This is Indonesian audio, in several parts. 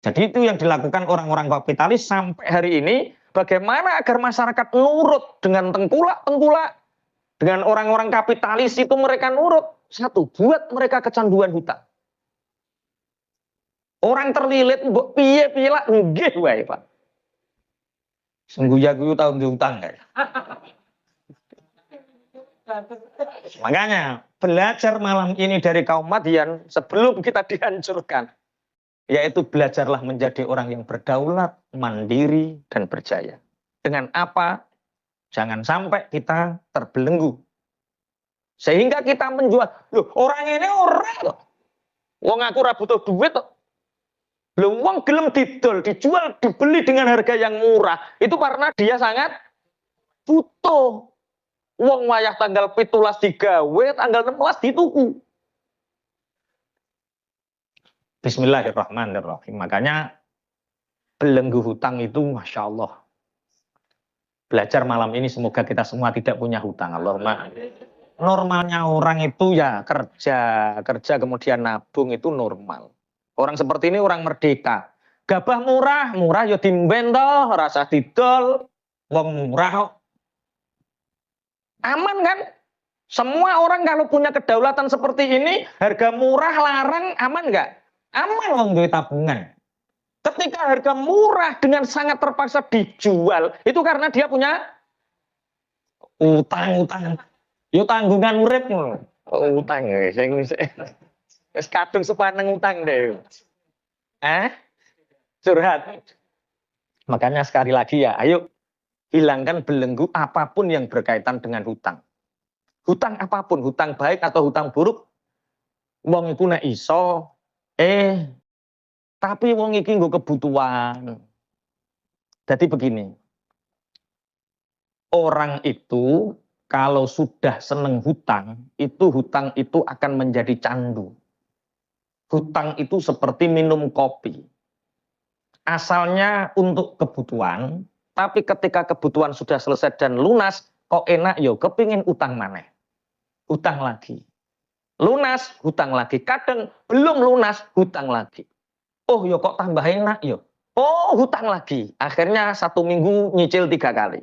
Jadi itu yang dilakukan orang-orang kapitalis sampai hari ini. Bagaimana agar masyarakat nurut dengan tengkulak-tengkulak, dengan orang-orang kapitalis itu mereka nurut. Satu, buat mereka kecanduan hutang. Orang terlilit, mbok piye-piye lah, nggih wae, Pak. Sungguh ya gue tahu diutang ya. Makanya belajar malam ini dari kaum Madian sebelum kita dihancurkan, yaitu belajarlah menjadi orang yang berdaulat, mandiri, dan berjaya. Dengan apa? Jangan sampai kita terbelenggu. Sehingga kita menjual, loh orang ini orang loh. Wong aku ora butuh duit loh. Loh wong gelem didol, dijual, dibeli dengan harga yang murah. Itu karena dia sangat butuh. Wong wayah tanggal 17 digawe, tanggal 16 dituku. Bismillahirrahmanirrahim. Makanya belenggu hutang itu Masya Allah. Belajar malam ini semoga kita semua tidak punya hutang. Allahumma. Normalnya orang itu ya kerja kemudian nabung itu normal. Orang seperti ini orang merdeka. Gabah murah, murah ya dimben toh, rasa didol, wong murah. Aman kan? Semua orang kalau punya kedaulatan seperti ini, harga murah larang, aman nggak? Aman wong duwe tabungan. Ketika harga murah dengan sangat terpaksa dijual, itu karena dia punya utang. Yo tanggungan urip ngono. Utang sing wis kadung sepaneng utang deh. Curhat. Makanya sekali lagi ya, ayo hilangkan belenggu apapun yang berkaitan dengan hutang. Hutang apapun, hutang baik atau hutang buruk, wong iku nek iso tapi wong iki nggo kebutuhan. Jadi begini. Orang itu kalau sudah seneng hutang itu akan menjadi candu. Hutang itu seperti minum kopi. Asalnya untuk kebutuhan, tapi ketika kebutuhan sudah selesai dan lunas, kok enak yo kepingin utang maneh. Hutang lagi. Lunas, hutang lagi. Kadang belum lunas, hutang lagi. Oh yo kok tambah enak yo. Oh hutang lagi. Akhirnya 1 minggu nyicil 3 kali.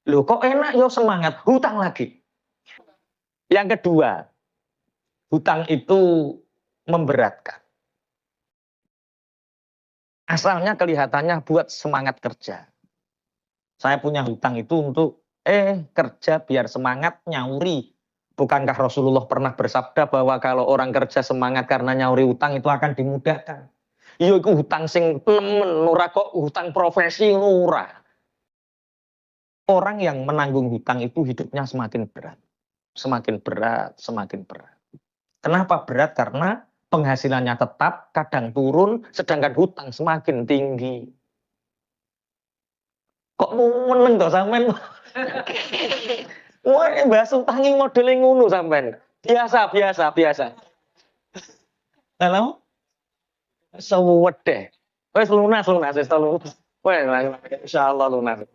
Loh kok enak yo semangat, hutang lagi. Yang kedua, hutang itu memberatkan. Asalnya kelihatannya buat semangat kerja. Saya punya hutang itu untuk kerja biar semangat nyauri. Bukankah Rasulullah pernah bersabda bahwa kalau orang kerja semangat karena nyauri hutang itu akan dimudahkan. Iya itu hutang sing temen, ora kok hutang profesi ora. Orang yang menanggung hutang itu hidupnya semakin berat. Semakin berat, semakin berat. Kenapa berat? Karena penghasilannya tetap, kadang turun, sedangkan hutang semakin tinggi. Kok meneng toh sampean? Wah, bahas utangi modeling ngono sampean. Biasa. Halo? Sewet deh. Wes lunas wis telu. Wes insyaallah lunas.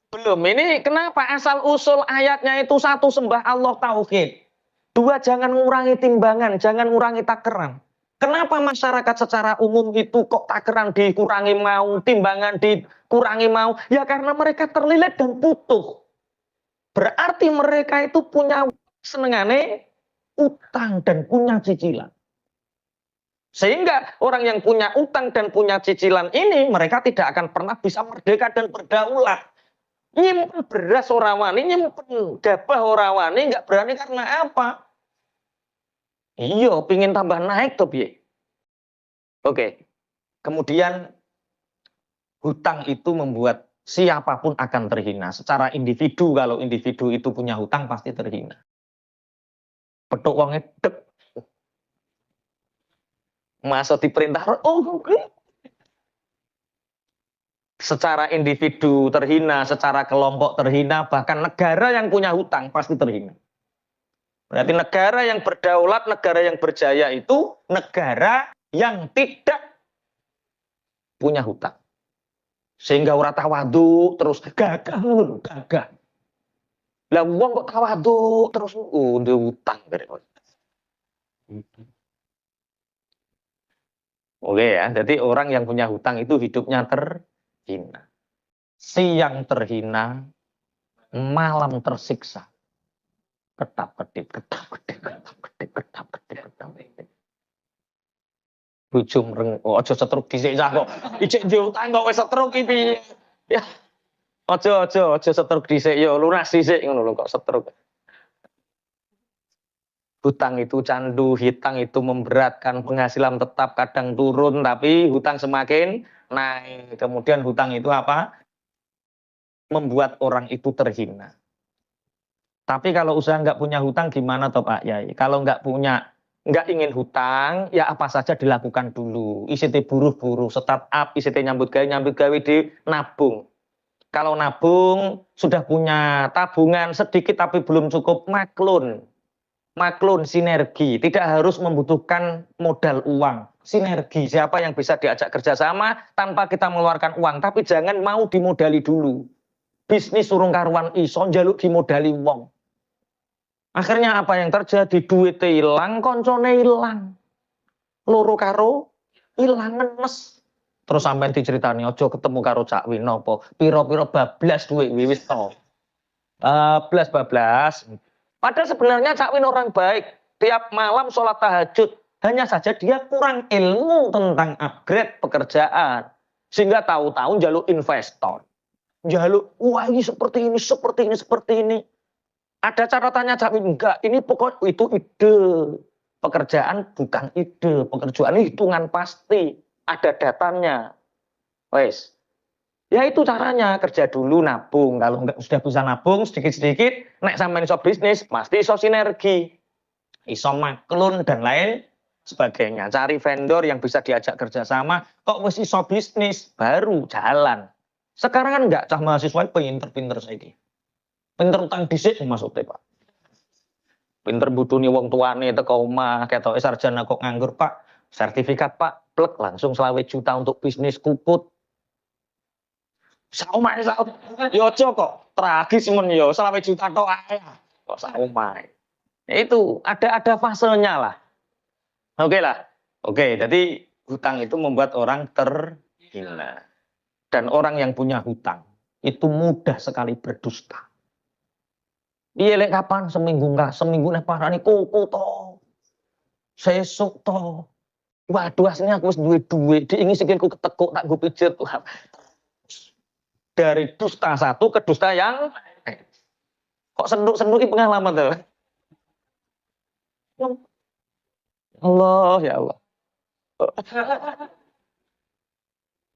Belum. Ini kenapa asal usul ayatnya itu satu sembah Allah tauhid. 2 jangan ngurangi timbangan, jangan ngurangi takeran. Kenapa masyarakat secara umum itu kok takeran dikurangi mau, timbangan dikurangi mau? Ya karena mereka terlilit dan butuh. Berarti mereka itu punya senengane utang dan punya cicilan. Sehingga orang yang punya utang dan punya cicilan ini mereka tidak akan pernah bisa merdeka dan berdaulat. Nyimpen beras ora wani, nyimpen gabah ora wani, nggak berani karena apa? Iya, pingin tambah naik tuh piye. Oke. Kemudian hutang itu membuat siapapun akan terhina. Secara individu, kalau individu itu punya hutang pasti terhina. Petuk wonge dek. Masa diperintah, secara individu terhina, secara kelompok terhina, bahkan negara yang punya hutang pasti terhina. Berarti negara yang berdaulat, negara yang berjaya itu negara yang tidak punya hutang. Sehingga ora tawadu terus gagah. Lah wong kok tawadu terus ndek hutang. Oke ya, jadi orang yang punya hutang itu hidupnya terhina. Siang terhina, malam tersiksa. Ketap-ketip, ketap-ketip, ketap-ketip, ketap-ketip, ketap-ketip. Bojo mreng, oh, aja setruk dhisik cah kok. Ijek diutang kok wis setruk iki. Ya, aja setruk dhisik ya, lunas dhisik ngono lho kok setruk. Hutang itu candu, hutang itu memberatkan, penghasilan tetap kadang turun, tapi hutang semakin naik. Kemudian hutang itu apa? Membuat orang itu terhina. Tapi kalau usaha nggak punya hutang gimana toh Pak Yai? Kalau nggak ingin hutang, ya apa saja dilakukan dulu. ICT buruh-buruh, startup, ICT nyambut gawe di nabung. Kalau nabung, sudah punya tabungan sedikit tapi belum cukup, maklun. Maklun, sinergi. Tidak harus membutuhkan modal uang. Sinergi, siapa yang bisa diajak kerjasama tanpa kita mengeluarkan uang. Tapi jangan mau dimodali dulu. Bisnis surung karuan iso, njaluk dimodali wong. Akhirnya apa yang terjadi? Duitnya hilang, koncone hilang. Loro karo hilang ngenes. Terus sampai diceritani, ojo ketemu karo Cak Win nopo. Piro-piro bablas duit wis to. Bablas. Padahal sebenarnya Cak Win orang baik. Tiap malam sholat tahajud. Hanya saja dia kurang ilmu tentang upgrade pekerjaan. Sehingga tahu-tahu jaluk investor. Jaluk, wah ini seperti ini, seperti ini, seperti ini. Ada catatannya Cak Win, enggak, ini pokok itu ide. Pekerjaan bukan ide, pekerjaan hitungan pasti. Ada datanya. Wes. Ya itu caranya, kerja dulu nabung. Kalau enggak sudah bisa nabung sedikit-sedikit, nek sampean iso bisnis, pasti iso sinergi. Iso maklun dan lain sebagainya. Cari vendor yang bisa diajak kerjasama, kok wis iso bisnis, baru jalan. Sekarang kan enggak, cah mahasiswa pinter-pinter saiki. Pinter utang dhisik maksudnya, Pak. Pinter butuhnya wong tuane teko omah, ketoke sarjana kok nganggur, Pak. Sertifikat, Pak, plek langsung 20 juta untuk bisnis kuput. Saomah yo aja kok tragis men yo 20 juta tok ae. Kok saomah. Itu ada fasenya lah. Oke lah. Oke, jadi hutang itu membuat orang terhina. Dan orang yang punya hutang itu mudah sekali berdusta. Iya lek kapan seminggu nek parani koko to. Sesuk to. Waduh aslinya aku wis duwe diingi sikilku ketekuk tak gue pijet. Dari dusta satu ke dusta yang kok senduk-senduki pengalaman tuh. Allah ya Allah.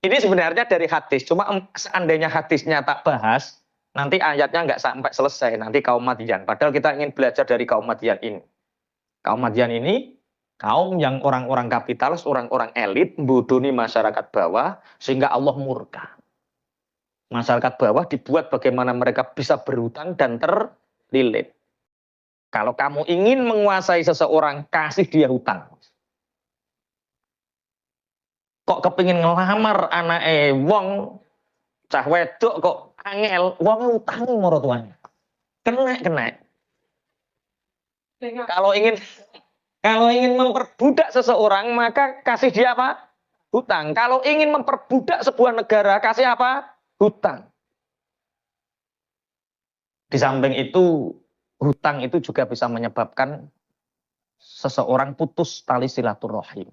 Ini sebenarnya dari hadis, cuma seandainya hadisnya tak bahas, nanti ayatnya nggak sampai selesai, nanti kaum Madian. Padahal kita ingin belajar dari kaum Madian ini. Kaum Madian ini, kaum yang orang-orang kapitalis, orang-orang elit, membodoni masyarakat bawah, sehingga Allah murka. Masyarakat bawah dibuat bagaimana mereka bisa berhutang dan terlilit. Kalau kamu ingin menguasai seseorang, kasih dia hutang. Kok kepingin ngelamar anak wong cah wedok kok angel, wong utangi moro tuane. Kena. Kalau ingin memperbudak seseorang, maka kasih dia apa? Hutang. Kalau ingin memperbudak sebuah negara, kasih apa? Hutang. Di samping itu, hutang itu juga bisa menyebabkan seseorang putus tali silaturahim.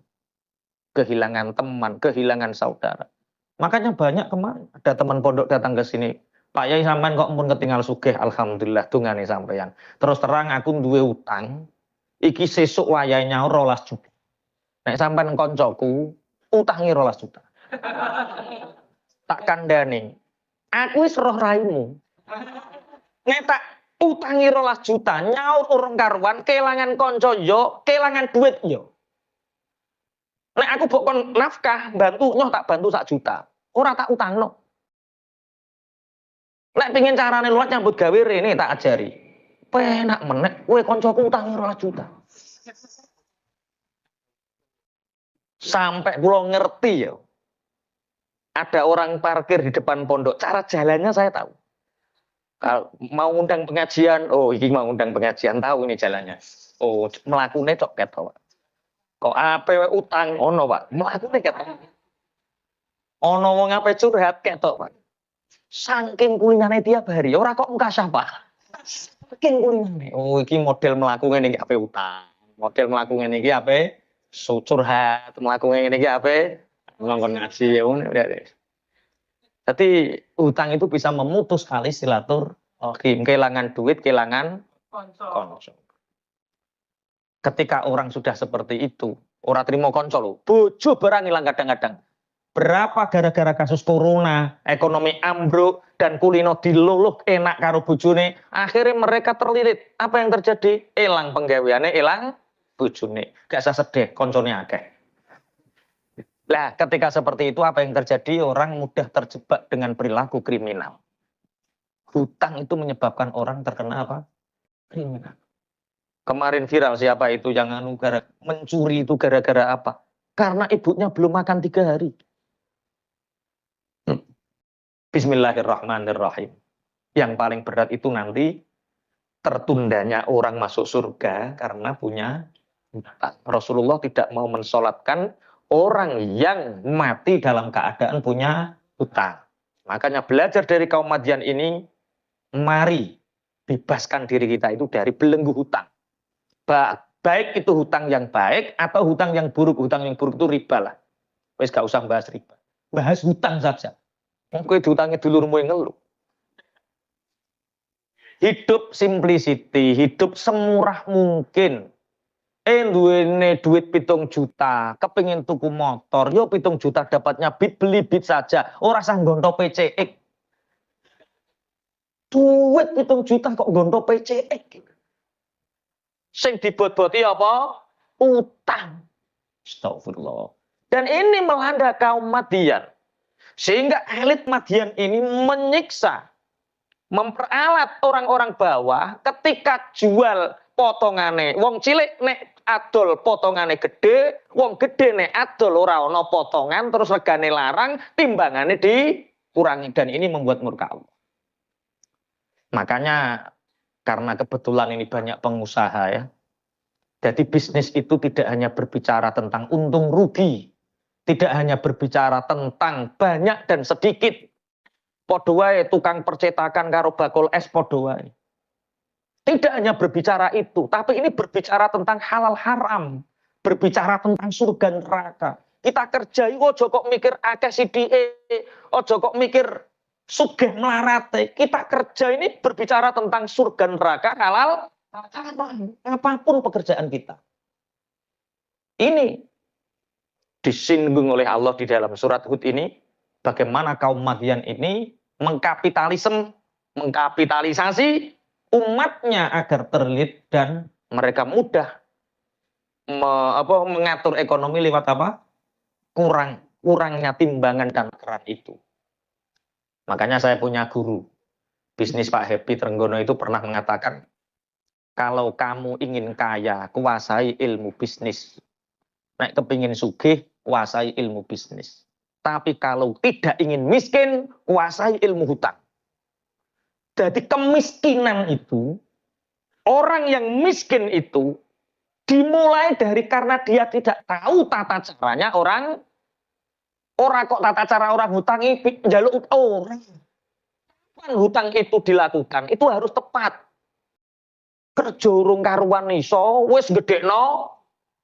Kehilangan teman, kehilangan saudara. Makanya banyak kemarin ada teman pondok datang ke sini. Pak Yai sampean kok pun ketinggal sugih, alhamdulillah dungane sampean. Terus terang aku duwe utang, iki sesuk wayahe nyaur 12 juta. Nek sampean koncoku utangi 12 juta. Tak kandhani. Aku wis roh raimu. Nek tak utangi 12 juta, nyaur urung karuan, kelangan konco yo, kelangan duit yo. Nek aku bokon nafkah, bantu nyoh tak bantu 1 juta. Ora tak utangno. Nek pengin carane luwat nyambut gawe rene tak ajari. Penak menek kowe koncoku utangi 12 juta. Sampai kula ngerti ya. Ada orang parkir di depan pondok, cara jalannya saya tahu. Kalau mau undang pengajian, oh ini mau undang pengajian, tahu ini jalannya. Oh, melakukannya cok ketok. Kok ape utang ono, Pak. Mlakune ketok. Ono wong ape curhat ketok, Pak. Saking kulinane tiap hari, ora kok mengkasah, Pak. Saking kulinane. Oh, iki model mlaku ngene iki ape utang. Model mlaku ngene iki ape curhat, mlaku ngene iki ape ngongkon ngaji ya ngono. Jadi utang itu bisa memutus tali silaturahim, kehilangan duit, kehilangan konco. Ketika orang sudah seperti itu, orang terima konco loh, bojo barang hilang kadang-kadang. Berapa gara-gara kasus corona, ekonomi ambruk, dan kulino diluluh enak karo bojone, akhirnya mereka terlilit. Apa yang terjadi? Hilang penggaweane, hilang bojone. Gak usah sedih, koncone akeh. Nah, ketika seperti itu apa yang terjadi? Orang mudah terjebak dengan perilaku kriminal. Hutang itu menyebabkan orang terkena apa? Kriminal. Kemarin viral siapa itu yang mencuri itu gara-gara apa? Karena ibunya belum makan 3 hari. Bismillahirrahmanirrahim. Yang paling berat itu nanti tertundanya orang masuk surga karena punya hutang. Rasulullah tidak mau mensolatkan orang yang mati dalam keadaan punya hutang. Makanya belajar dari kaum Madian ini, mari bebaskan diri kita itu dari belenggu hutang. Baik itu hutang yang baik atau hutang yang buruk. Hutang yang buruk itu riba lah. Wes gak usah bahas riba. Bahas hutang saja. Kowe dihutangnya dulurmu yang ngeluh. Hidup simplicity, hidup semurah mungkin. Duwene duit 7 juta, kepingin tuku motor, yo 7 juta dapatnya beli bit saja, ora sah nggonto PCX. Duit 7 juta kok nggonto PCX. Sing dibot-boti apa? Utang. Astagfirullah. Dan ini melanda kaum Madian. Sehingga elit Madian ini menyiksa, memperalat orang-orang bawah ketika jual potongane. Wong cilik nek adol potongane gede, wong gede nek adol ora ana potongan terus regane larang, timbangane dikurangi, dan ini membuat murka Allah. Makanya karena kebetulan ini banyak pengusaha ya. Jadi bisnis itu tidak hanya berbicara tentang untung rugi, tidak hanya berbicara tentang banyak dan sedikit. Padha wae tukang percetakan karo bakul es padha wae. Tidak hanya berbicara itu, tapi ini berbicara tentang halal haram, berbicara tentang surga neraka. Kita kerja ojo kok mikir akeh sidike, ojo kok mikir sugih melarate. Kita kerja ini berbicara tentang surga neraka, halal haram, apapun pekerjaan kita. Ini disinggung oleh Allah di dalam surat Hud ini, bagaimana kaum Madian ini mengkapitalisasi umatnya agar terlilit dan mereka mudah mengatur ekonomi lewat apa? Kurangnya timbangan dan keran itu. Makanya saya punya guru bisnis, Pak Happy Trenggono, itu pernah mengatakan, kalau kamu ingin kaya, kuasai ilmu bisnis. Nek kepingin sugih, kuasai ilmu bisnis. Tapi kalau tidak ingin miskin, kuasai ilmu hutang. Jadi kemiskinan itu, orang yang miskin itu dimulai dari karena dia tidak tahu tata caranya orang kok tata cara orang hutang ini njaluk orang. Kapan hutang itu dilakukan? Itu harus tepat. Kerja urung karuan iso, wis gedekno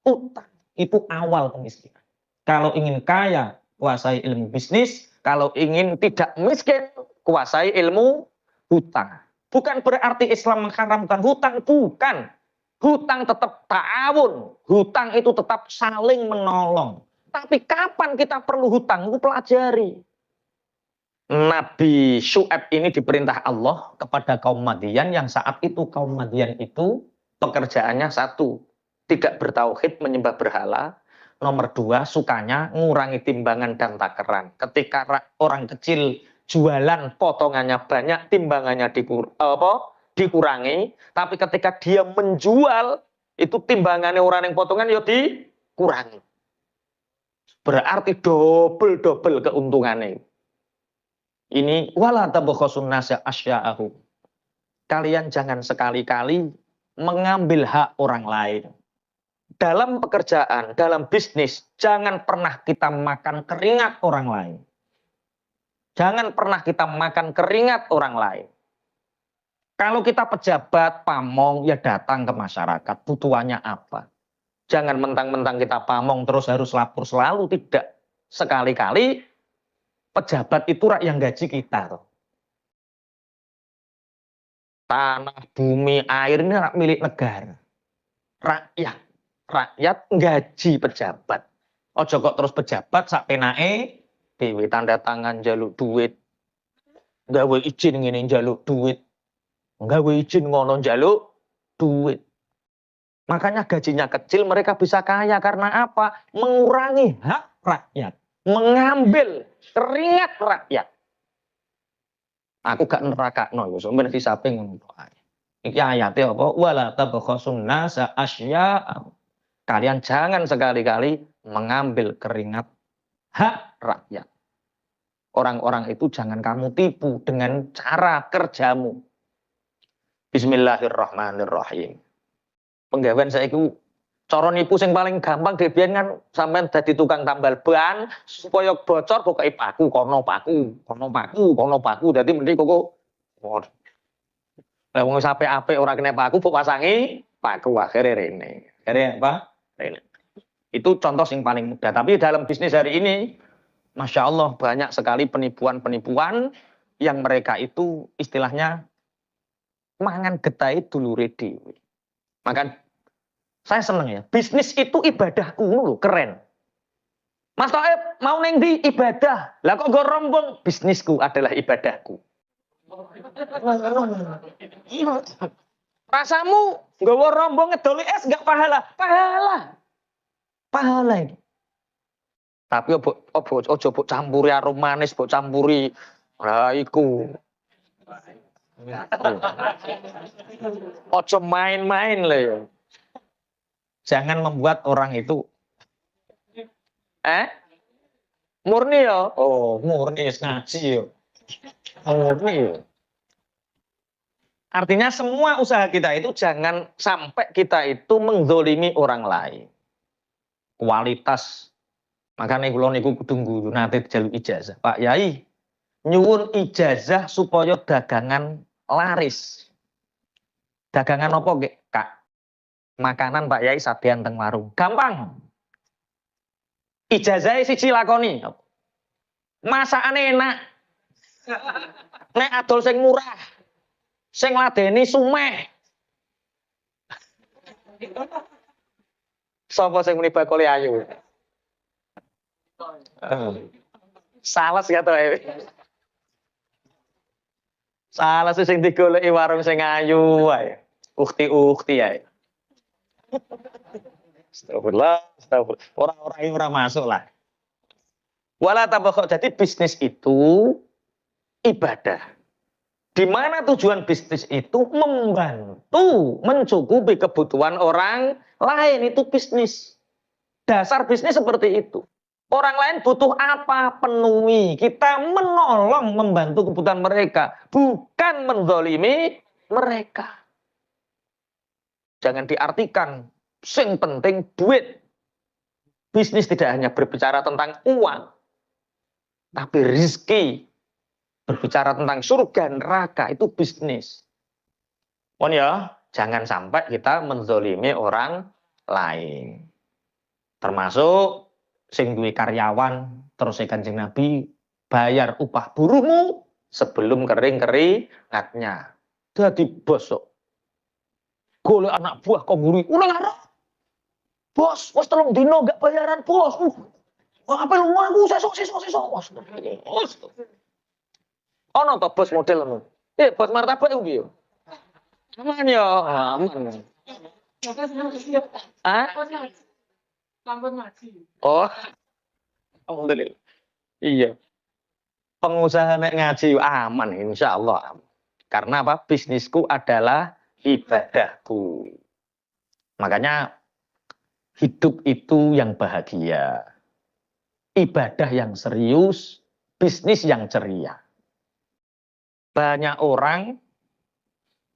utang. Itu awal kemiskinan. Kalau ingin kaya, kuasai ilmu bisnis. Kalau ingin tidak miskin, kuasai ilmu hutang. Bukan berarti Islam mengharamkan hutang, bukan. Hutang tetap ta'awun. Hutang itu tetap saling menolong. Tapi kapan kita perlu hutang? Itu pelajari. Nabi Syu'aib ini diperintah Allah kepada kaum Madian, yang saat itu kaum Madian itu pekerjaannya satu, tidak bertauhid, menyembah berhala. Nomor 2, sukanya ngurangi timbangan dan takaran. Ketika orang kecil jualan potongannya banyak, timbangannya dikurangi. Tapi ketika dia menjual, itu timbangannya orang yang potongan ya dikurangi. Berarti double keuntungannya. Ini wala tabakhasun nasa asya'ahum. Kalian jangan sekali-kali mengambil hak orang lain. dalam pekerjaan, dalam bisnis, jangan pernah kita makan keringat orang lain. Jangan pernah kita makan keringat orang lain. Kalau kita pejabat, pamong, ya datang ke masyarakat. Butuhannya apa? Jangan mentang-mentang kita pamong terus harus lapor selalu. Tidak. Sekali-kali pejabat itu yang gaji kita. Tanah, bumi, air ini milik negara. Rakyat gaji pejabat. Ojo kok terus pejabat sak penake dhewe tanda tangan jaluk duit. Gawe izin ngene jaluk duit. Gawe izin ngono jaluk duit. Makanya gajinya kecil, mereka bisa kaya karena apa? Mengurangi hak rakyat, mengambil keringat rakyat. Aku gak nerakakno iku, sampeyan disape ngono ae. Iki ayate apa? Wala tabkhasun nasa asya. Kalian jangan sekali-kali mengambil keringat hak rakyat. Orang-orang itu jangan kamu tipu dengan cara kerjamu. Bismillahirrahmanirrahim. Penggawean saiki cara nipu sing paling gampang dhewe kan sampean dadi tukang tambal ban supaya bocor kok paku kono paku. Dadi mending kok lah wong apik ora kena paku mbok pasangi paku akhire rene. Akhire apa? Rene. Itu contoh yang paling mudah. Tapi dalam bisnis hari ini, Masya Allah banyak sekali penipuan-penipuan yang mereka itu istilahnya mangan getai dulure dhewe. Maka saya seneng ya, bisnis itu ibadahku loh, keren. Mas Taib mau neng di ibadah, lah kok gue rombong, bisnisku adalah ibadahku. Rasamu gue rombong ngedoli es gak pahala, pahala ini. Tapi ojo campuri arum manis, campuri iku. Ojo main-main lah ya. Jangan membuat orang itu murni ya. Oh, murni ngaji ya. Murni ya. Artinya semua usaha kita itu jangan sampai kita itu menzolimi orang lain. Kualitas. Makanya kula niku kudu guru nate dijaluk ijazah. Pak Yai, nyuwun ijazah supaya dagangan laris. Dagangan apa nggih, Kak? Makanan Pak Yai sadean teng warung. Gampang. Ijazah siji lakoni. Masakane enak. Nek adol sing murah. Sing ladeni sumeh. Sapa sing muni bakule ayu? Salah kata salah sing digoleki warung sing ayu wae. Ukti ae. Astagfirullah. Orang-orang ora masuk lah. Wala tabakok. Jadi bisnis itu ibadah. Di mana tujuan bisnis itu membantu mencukupi kebutuhan orang lain, itu bisnis. Dasar bisnis seperti itu. Orang lain butuh apa? Penuhi. Kita menolong, membantu kebutuhan mereka. Bukan menzalimi mereka. Jangan diartikan sing penting duit. Bisnis tidak hanya berbicara tentang uang, tapi rezeki. Berbicara tentang surga, neraka, itu bisnis. Ya, jangan sampai kita menzalimi orang lain. Termasuk sing duwe karyawan, terus Kanjeng Nabi bayar upah buruhmu sebelum kering keringatnya. Dadi bos kok. Golek anak buah kok nguri, ulah ngarep. Bos, wis 3 dino gak bayaran, bos. Apa lu aku sesuk. Bos. Ono to bos model ngono. Bos martabak iku piye? Aman ya, aman. Lampun ngaji. Oh. Alhamdulillah. Iya. Pengusaha nek ngaji aman insyaallah. Karena apa? Bisnisku adalah ibadahku. Makanya hidup itu yang bahagia. Ibadah yang serius, bisnis yang ceria. Banyak orang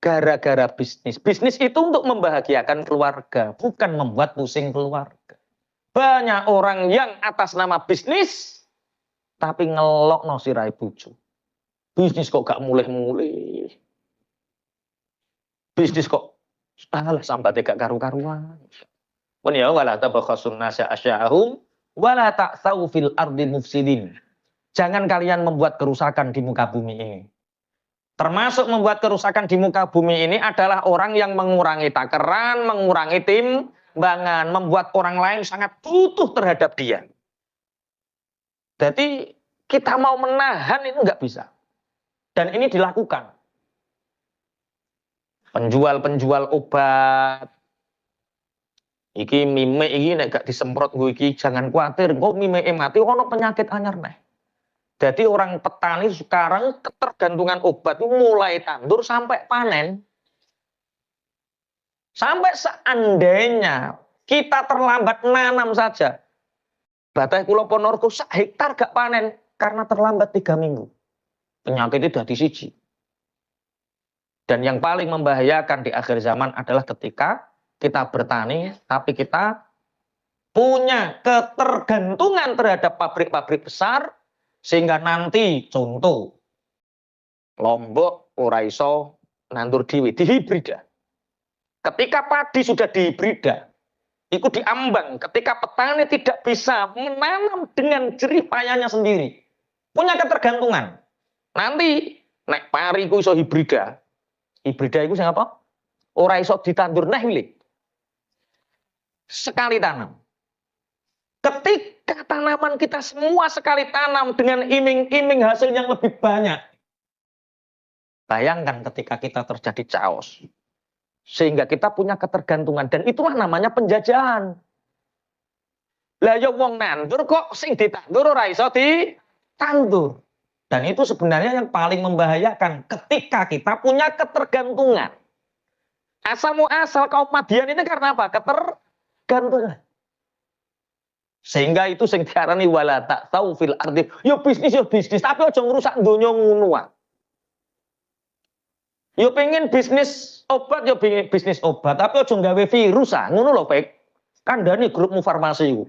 gara-gara bisnis. Bisnis itu untuk membahagiakan keluarga, bukan membuat pusing keluarga. Banyak orang yang atas nama bisnis, tapi ngelok no sirai bojo. Bisnis kok gak mulih-mulih. Bisnis kok alah sampai gak karu-karuan. Pun ya wala tabakhasun nasa asya'ahum wala ta'tsaw fil ardi mufsidin. Jangan kalian membuat kerusakan di muka bumi ini. Termasuk membuat kerusakan di muka bumi ini adalah orang yang mengurangi takaran, mengurangi timbangan, membuat orang lain sangat butuh terhadap dia. Jadi kita mau menahan itu nggak bisa. Dan ini dilakukan. Penjual-penjual obat, iki mime iki nek gak disemprot gue iki jangan khawatir, kok mime mati ono penyakit anyar neh. Jadi orang petani sekarang ketergantungan obat itu mulai tandur sampai panen. Sampai seandainya kita terlambat nanam saja, Batai Pulau Ponorogo sak hektar gak panen karena terlambat 3 minggu. Penyakitnya dadi siji. Dan yang paling membahayakan di akhir zaman adalah ketika kita bertani, tapi kita punya ketergantungan terhadap pabrik-pabrik besar, sehingga nanti contoh Lombok ora iso nandur dhewe dihibrida. Ketika padi sudah dihibrida, itu diambang. Ketika petani tidak bisa menanam dengan jerih payahnya sendiri, punya ketergantungan. Nanti nek pari ku iso hibrida. Hibrida itu sing apa? Ora iso ditandur neh milih. Sekali tanam. Ketika tanaman kita semua sekali tanam dengan iming-iming hasil yang lebih banyak. Bayangkan ketika kita terjadi chaos. Sehingga kita punya ketergantungan. Dan itulah namanya penjajahan. Lah ya wong nandur kok sing ditandur ora iso ditandur. Dan itu sebenarnya yang paling membahayakan ketika kita punya ketergantungan. Asal muasal kaum Madian ini karena apa? Ketergantungan. Sehingga itu sing diarani wala ta'tsaw fil ardi. Yo bisnis, tapi aja ngrusak donya ngono wae. Yo pengen bisnis obat, yo pengen bisnis obat, tapi aja gawe virus ah, ngono lho, Pak. Kandhane grupmu farmasi iku.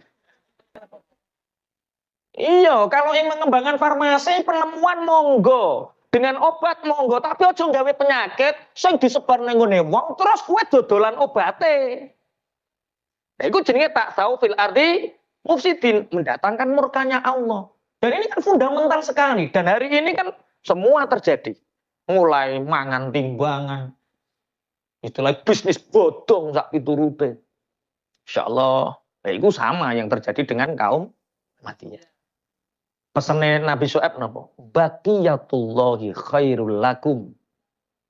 Iya, kalau yang mengembangkan farmasi penemuan monggo, dengan obat monggo, tapi aja gawe penyakit sing disebar ning ngene wong terus kowe dodolan obate. Nah, iku jenenge ta'tsaw fil ardi mufsidin, mendatangkan murkanya Allah. Dan ini kan fundamental sekali. Dan hari ini kan semua terjadi. Mulai mangan timbangan. Itulah bisnis bodong sak piturute. Insyaallah, itu sama yang terjadi dengan kaum Madiyah. Pesannya Nabi Syuaib napa? Baqiyatullahi khairul lakum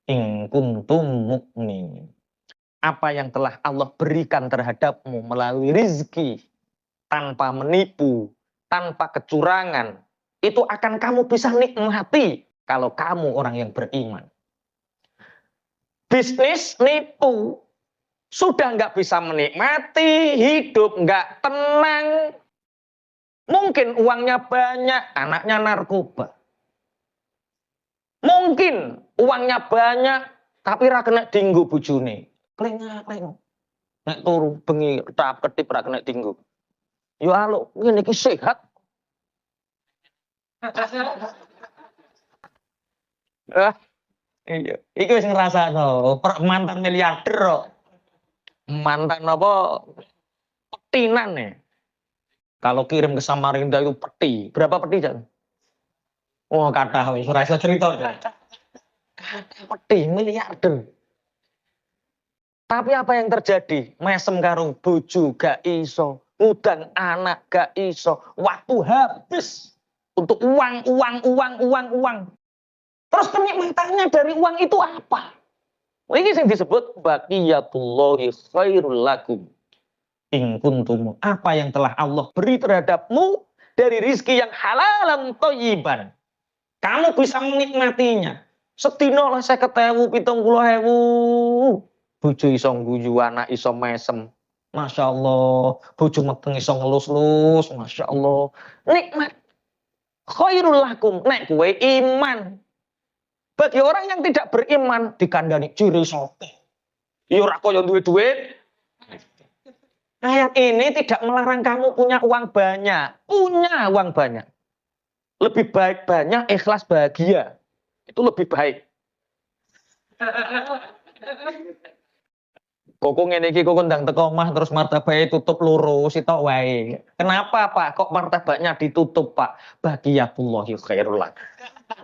in kuntum mu'minin. Apa yang telah Allah berikan terhadapmu melalui rizki, tanpa menipu, tanpa kecurangan, itu akan kamu bisa nikmati kalau kamu orang yang beriman. Bisnis nipu, sudah nggak bisa menikmati, hidup nggak tenang. Mungkin uangnya banyak, anaknya narkoba. Mungkin uangnya banyak, tapi ra kena dinggo bojone. Kleng-kleng. Nek turu bengi tahap ketip ra kena dinggo. Yo alo, ngene iki sehat. Iya, iki wis ngrasakno, mantan miliarder kok. Mantan apa? Petinan nih. Kalau kirim ke Samarinda itu peti. Berapa peti, Jan? Oh, kathah wis ora iso cerita. Kathah peti miliarder. Tapi apa yang terjadi? Mesem karo bojo gak iso, ngudang anak gak iso, waktu habis untuk uang. Terus kenikmatannya dari uang itu apa? Ini yang disebut baqiyatullahi khairul lakum. In kuntum, apa yang telah Allah beri terhadapmu dari rizki yang halalan thayyiban. Kamu bisa menikmatinya. Sedina lah 50.000, 70.000. Bojo iso ngguyu, anak iso mesem. Masya Allah. Bojo meteng iso ngelus-lus. Masya Allah. Nikmat. Khairul lakum. Nek kowe iman. Bagi orang yang tidak beriman dikandani ciri soke. Ya ora kaya duwe duit. Ayat ini tidak melarang kamu punya uang banyak. Punya uang banyak. Lebih baik banyak, ikhlas bahagia. Itu lebih baik. Koko ngene iki koko ndang teko omah terus martabake tutup loro sitok wae. Kenapa, Pak? Kok martabaknya ditutup, Pak? Bagiyakullahi khairul lak.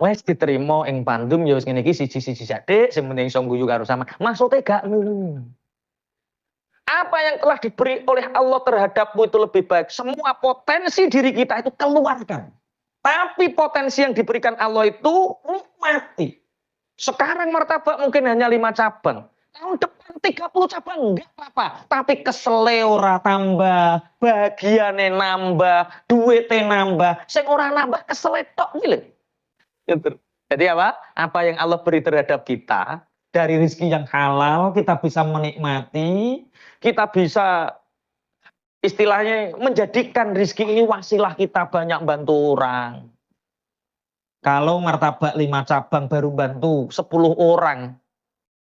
Wes diterima ing pandum ya wis ngene iki siji-siji dik sing penting iso guyu karo sama. Maksude gak ngono. Apa yang telah diberi oleh Allah terhadapmu itu lebih baik. Semua potensi diri kita itu keluarkan. Tapi potensi yang diberikan Allah itu nikmati. Sekarang martabak mungkin hanya 5 cabang. Tahun depan 30 cabang enggak apa-apa. Tapi kesele ora tambah, bagiane nambah, duitnya nambah. Sing ora nambah kesele tok iki lho. Jadi apa? Apa yang Allah beri terhadap kita dari rezeki yang halal kita bisa menikmati, kita bisa istilahnya menjadikan rezeki ini wasilah kita banyak bantu orang. Kalau martabak 5 cabang baru bantu 10 orang.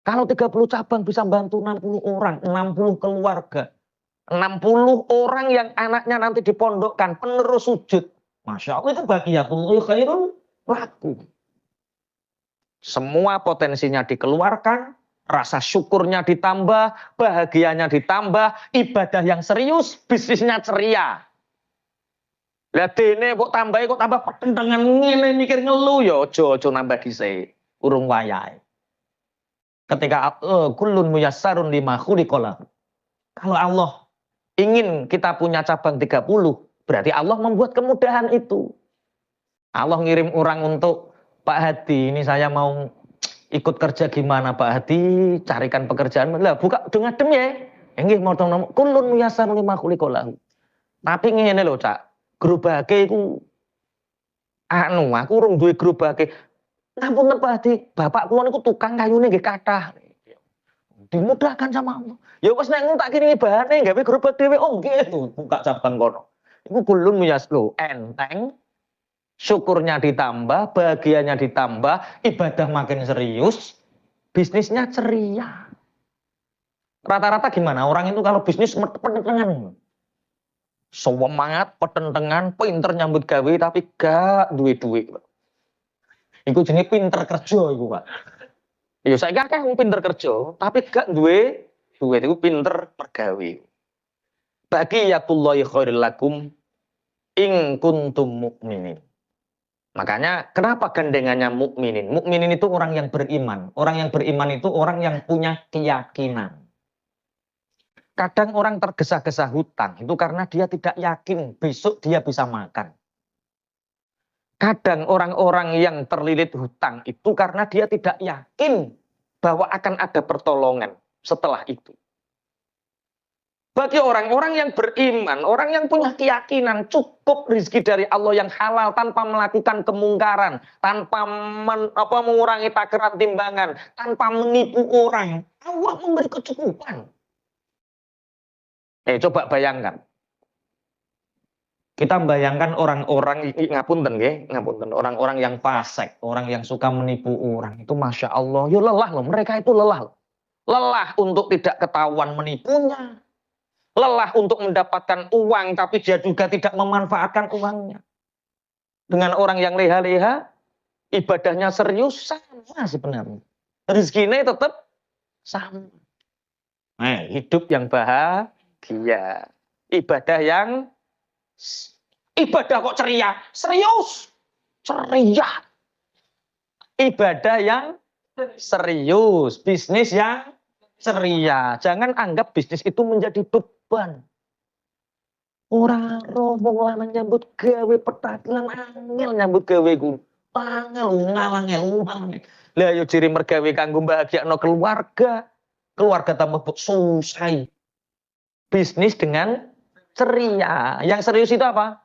Kalau 30 cabang bisa bantu 60 orang, 60 keluarga. 60 orang yang anaknya nanti dipondokkan, penerus sujud. Masya Allah itu bagiyatul khairul laku. Semua potensinya dikeluarkan, rasa syukurnya ditambah, bahagianya ditambah, ibadah yang serius, bisnisnya ceria. Lah dene kok tambah pertentangan ngene mikir ngeluh ya aja nambah dhisik, urung wayahe. Ketika kullun muyassarun lima khuliqalah. Kalau Allah ingin kita punya cabang 30, berarti Allah membuat kemudahan itu. Allah ngirim orang untuk Pak Hadi, ini saya mau ikut kerja gimana Pak Hadi, carikan pekerjaan. Lah buka dengan dem ya. Nggih moto kullun muyassarun lima khuliqalah. Tapi ngene lho, Cak. Gerobake iku aku urung duwe gerobake. Ngapunten Pak Hadi, bapak kula niku tukang kayune nggih kathah. Dimudahkan sama Allah. Ya wis nek tak kiringi bahane gawe gerobak dhewe oh nggih buka cabang kono. Iku kullun muyassarun enteng. Syukurnya ditambah, bahagianya ditambah, ibadah makin serius, bisnisnya ceria. Rata-rata gimana? Orang itu kalau bisnis petentengan. Semangat, petentengan, pinter nyambut gawe tapi gak duwe-duwe. Iku jenenge pinter kerja iku, Pak. Ya saiki akeh wong pinter kerja, tapi gak duwe duit iku pinter pergawe. Bagiyakullahi khairul lakum in kuntum mukminin. Makanya kenapa gandengannya mukminin? Mukminin itu orang yang beriman. Orang yang beriman itu orang yang punya keyakinan. Kadang orang tergesa-gesa hutang itu karena dia tidak yakin besok dia bisa makan. Kadang orang-orang yang terlilit hutang itu karena dia tidak yakin bahwa akan ada pertolongan setelah itu. Bagi orang-orang yang beriman, orang yang punya keyakinan cukup rezeki dari Allah yang halal tanpa melakukan kemungkaran, tanpa mengurangi takaran timbangan, tanpa menipu orang, Allah memberi kecukupan. Coba bayangkan. Kita bayangkan orang-orang ngapunten nggih, ngapunten, orang-orang yang fasik, orang yang suka menipu orang itu Masya Allah, yo lelah loh, mereka itu lelah. Lelah untuk tidak ketahuan menipunya. Lelah untuk mendapatkan uang tapi dia juga tidak memanfaatkan uangnya. Dengan orang yang leha-leha, ibadahnya serius sama sebenarnya. Rezekinya tetap sama. Hidup yang bahagia. Ibadah kok ceria? Serius. Ceria. Ibadah yang serius, bisnis yang ceria. Jangan anggap bisnis itu menjadi beban. Orang rombong lanang nyambut gawe petakilan angel nyambut gawe ku. Angel ngawangel. Lah yo ciri mergawe kanggo bahagiakno keluarga. Keluarga tambah susah. Bisnis dengan ceria. Yang serius itu apa?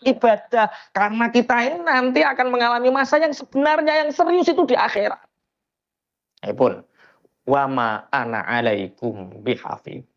Ibadah. Karena kita ini nanti akan mengalami masa yang sebenarnya yang serius itu di akhirat. Pun wa ma ana alaikum bihafiz.